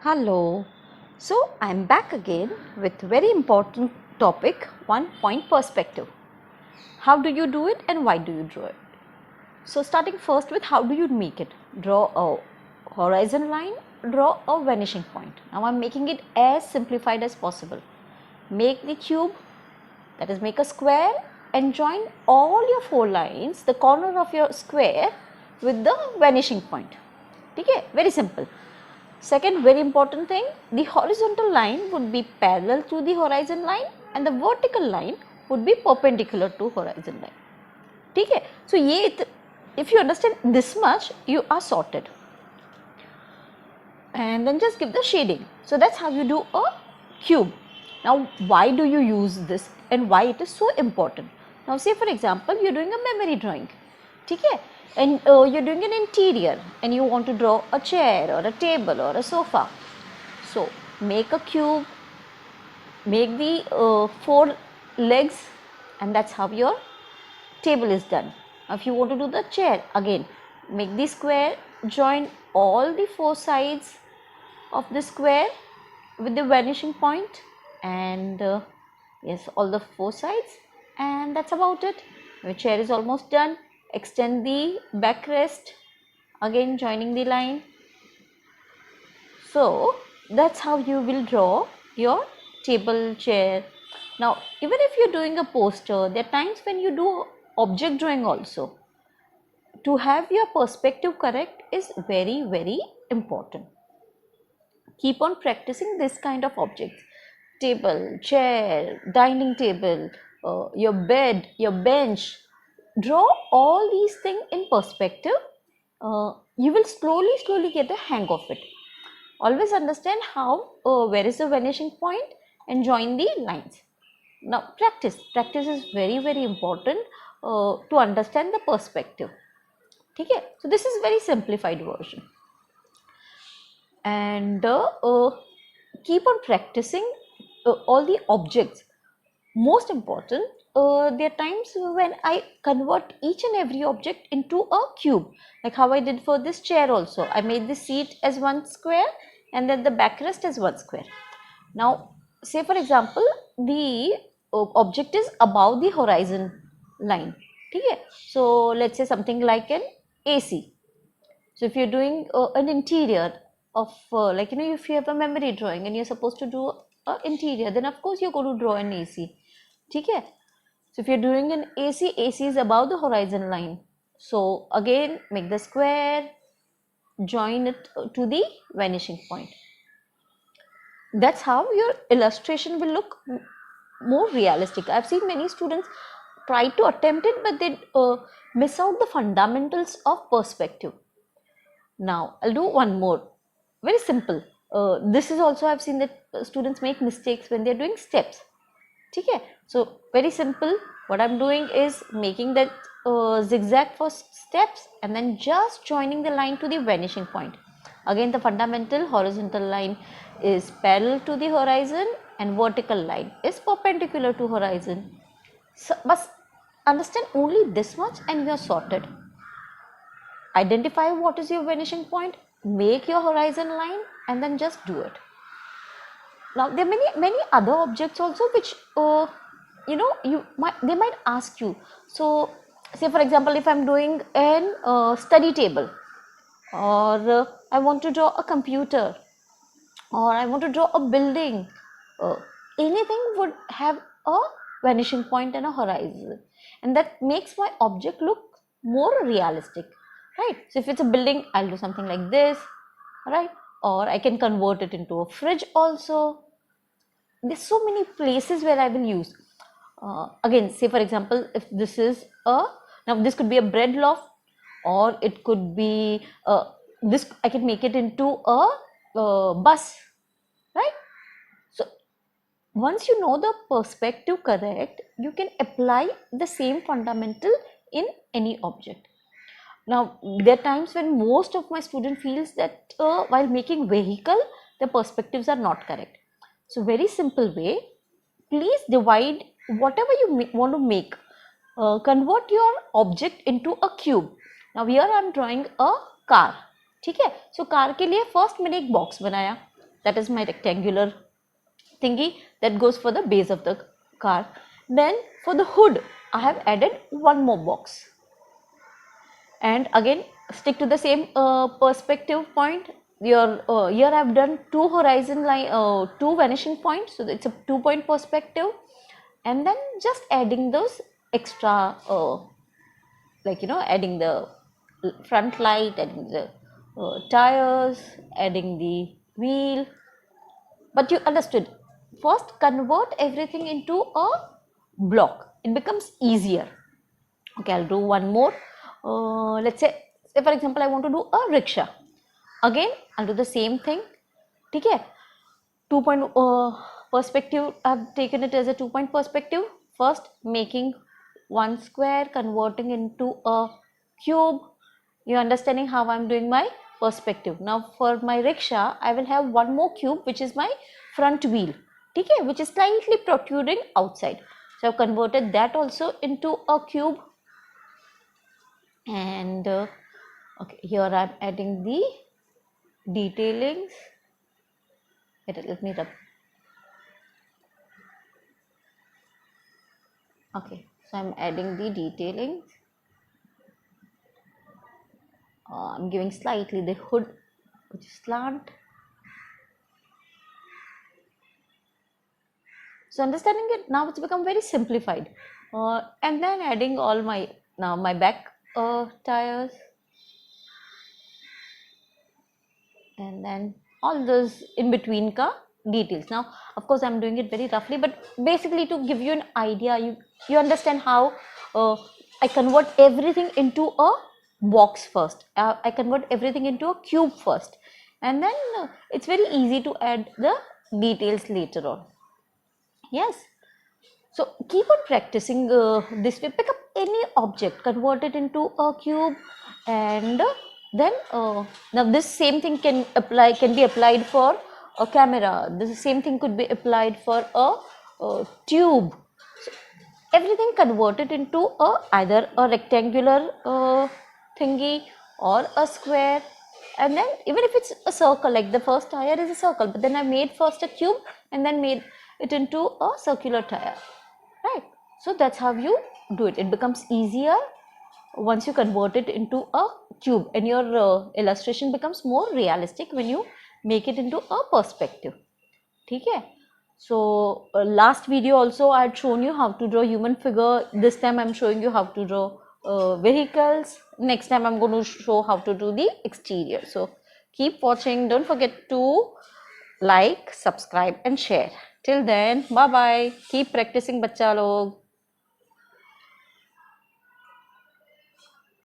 Hello. So I'm back again with very important topic, 1 point perspective. How do you do it and why do you draw it? So starting first with how do you make it? Draw a horizon line, draw a vanishing point. Now I'm making it as simplified as possible. Make the cube, that is make a square and join all your 4 lines, the corner of your square with the vanishing point. Okay, very simple. Second very important thing, the horizontal line would be parallel to the horizon line and the vertical line would be perpendicular to horizon line. Okay, so if you understand this much, you are sorted. And then just give the shading. So that's how you do a cube. Now why do you use this and why it is so important? Now say for example, you're doing a memory drawing. Okay, and you're doing an interior and you want to draw a chair or a table or a sofa. So make a cube, make the 4 legs, and that's how your table is done. Now if you want to do the chair, again make the square, join all the 4 sides of the square with the vanishing point, and yes, all the 4 sides, and that's about it. Your chair is almost done. Extend the backrest, again joining the line. So that's how you will draw your table, chair. Now even if you're doing a poster, there are times when you do object drawing also. To have your perspective correct is very important. Keep on practicing this kind of objects: table, chair, dining table, your bed, your bench. Draw all these things in perspective. You will slowly get the hang of it. Always understand how where is the vanishing point and join the lines. Now practice is very important to understand the perspective. Okay, so this is very simplified version. And keep on practicing all the objects. Most important, there are times when I convert each and every object into a cube, like how I did for this chair also. I made the seat as 1 square and then the backrest as 1 square. Now say for example, the object is above the horizon line. Okay, so let's say something like an AC. So if you're doing an interior of like if you have a memory drawing and you're supposed to do an interior, then of course you're going to draw an AC. Okay, so if you're doing an AC, AC is above the horizon line. So again make the square, join it to the vanishing point. That's how your illustration will look more realistic. I've seen many students try to attempt it, but they miss out the fundamentals of perspective. Now I'll do one more, very simple. This is also I've seen that students make mistakes when they're doing steps. Okay, so very simple. What I'm doing is making that zigzag for steps and then just joining the line to the vanishing point. Again, the fundamental horizontal line is parallel to the horizon and vertical line is perpendicular to horizon. So must understand only this much and you are sorted. Identify what is your vanishing point, make your horizon line, and then just do it. Now there are many other objects also which they might ask you. So say for example, if I'm doing an study table, or I want to draw a computer, or I want to draw a building, anything would have a vanishing point and a horizon, and that makes my object look more realistic, right? So if it's a building, I'll do something like this, right? Or I can convert it into a fridge also. There's so many places where I will use. Again, say for example, if this is now this could be a bread loaf, or it could be this, I can make it into a bus, right? So once you know the perspective correct, you can apply the same fundamental in any object. Now there are times when most of my student feels that while making vehicle, the perspectives are not correct. So very simple way, please divide whatever you want to make, convert your object into a cube. Now here I am drawing a car. ठीक है, so car के लिए first मैंने एक box बनाया, that is my rectangular thingy that goes for the base of the car. Then for the hood, I have added one more box, and again stick to the same perspective point. Here I have done two horizon line, two vanishing points, so it's a 2-point perspective, and then just adding those extra, like adding the front light, adding the tires, adding the wheel. But you understood. First, convert everything into a block. It becomes easier. Okay, I'll do one more. Let's say for example, I want to do a rickshaw. Again, I'll do the same thing. Okay, 2-point perspective. I've taken it as a 2-point perspective. First, making one square, converting into a cube. You're understanding how I'm doing my perspective. Now for my rickshaw, I will have one more cube, which is my front wheel, okay, which is slightly protruding outside. So I've converted that also into a cube. And okay, here I'm adding the detailings. Let me rub. Okay, so I'm adding the detailings. I'm giving slightly the hood, which is slant. So understanding it now, it's become very simplified. And then adding all my now my back tires, and then all those in between ka details. Now of course I'm doing it very roughly, but basically to give you an idea, you understand how I convert everything into a box first. I convert everything into a cube first, and then it's very easy to add the details later on. Yes. So keep on practicing this way. Pick up any object, convert it into a cube, and then now this same thing can be applied for a camera. This same thing could be applied for a tube. So everything converted into either a rectangular thingy or a square. And then even if it's a circle, like the first tire is a circle, but then I made first a cube and then made it into a circular tire, right? So that's how you do it. It becomes easier once you convert it into a cube, and your illustration becomes more realistic when you make it into a perspective. Okay. So last video also I had shown you how to draw human figure. This time I'm showing you how to draw vehicles. Next time I'm going to show how to do the exterior. So keep watching. Don't forget to like, subscribe and share. Till then, bye bye. Keep practicing, bachcha log.